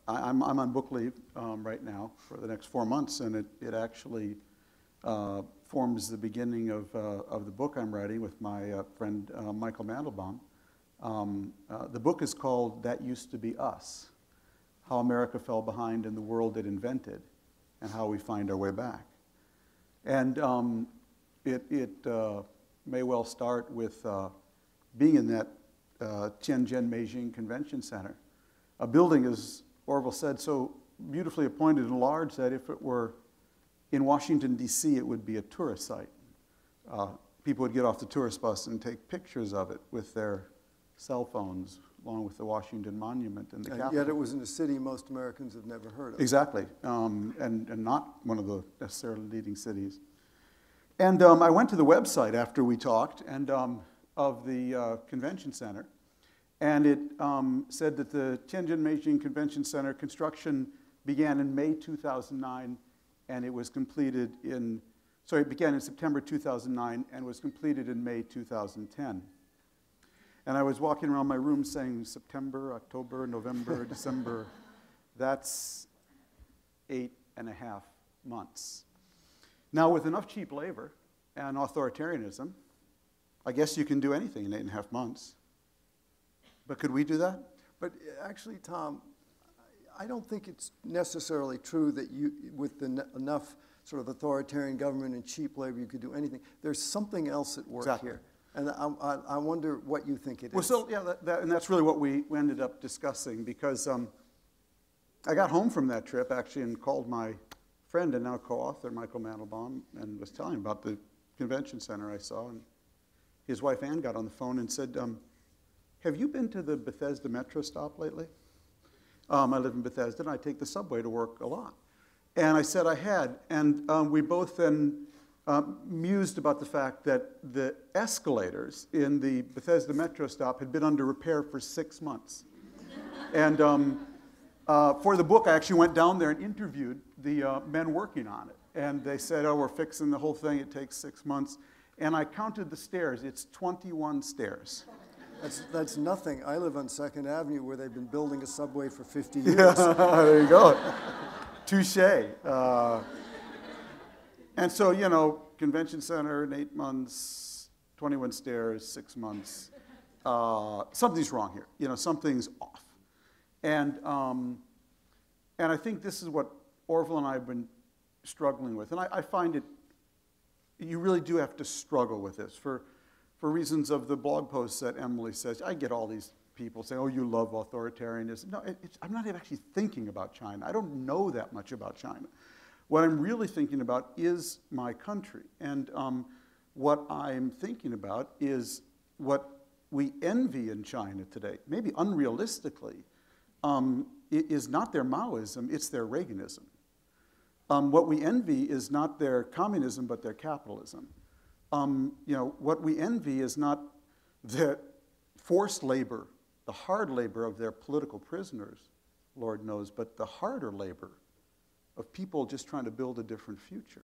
I'm on book leave right now for the next 4 months, and it actually forms the beginning of the book I'm writing with my friend Michael Mandelbaum. The book is called That Used to Be Us: How America Fell Behind in the World It Invented and How We Find Our Way Back. And it may well start with being in that Tianjin Beijing Convention Center. A building, as Orville said, so beautifully appointed and large that if it were in Washington, D.C., it would be a tourist site. People would get off the tourist bus and take pictures of it with their cell phones, along with the Washington Monument and the Capitol. Yet it was in a city most Americans have never heard of. Exactly, and not one of the necessarily leading cities. And I went to the website after we talked and of the convention center, and it said that the Tianjin Beijing Convention Center construction began in May 2009, and it was completed it began in September 2009 and was completed in May 2010. And I was walking around my room saying September, October, November, December. That's 8.5 months. Now, with enough cheap labor and authoritarianism, I guess you can do anything in 8.5 months. But could we do that? But actually, Tom, I don't think it's necessarily true that you, with enough sort of authoritarian government and cheap labor, you could do anything. There's something else at work here. And I wonder what you think it is. Well, so, yeah, and that's really what we ended up discussing, because I got home from that trip, actually, and called my friend and now co-author, Michael Mandelbaum, and was telling him about the convention center I saw. And his wife, Ann, got on the phone and said, have you been to the Bethesda metro stop lately? I live in Bethesda, and I take the subway to work a lot. And I said I had, and we both then mused about the fact that the escalators in the Bethesda metro stop had been under repair for 6 months. And for the book, I actually went down there and interviewed the men working on it. And they said, oh, we're fixing the whole thing. It takes 6 months. And I counted the stairs. It's 21 stairs. That's nothing. I live on 2nd Avenue where they've been building a subway for 50 years. There you go. Touche. And so, you know, convention center in 8 months, 21 stairs, 6 months. Something's wrong here. You know, something's off. And I think this is what Orville and I have been struggling with. And I find it, you really do have to struggle with this for reasons of the blog posts that Emily says. I get all these people saying, oh, you love authoritarianism. No, I'm not actually thinking about China. I don't know that much about China. What I'm really thinking about is my country. And what I'm thinking about is what we envy in China today, maybe unrealistically, is not their Maoism, it's their Reaganism. What we envy is not their communism, but their capitalism. You know, what we envy is not the forced labor, the hard labor of their political prisoners, Lord knows, but the harder labor of people just trying to build a different future.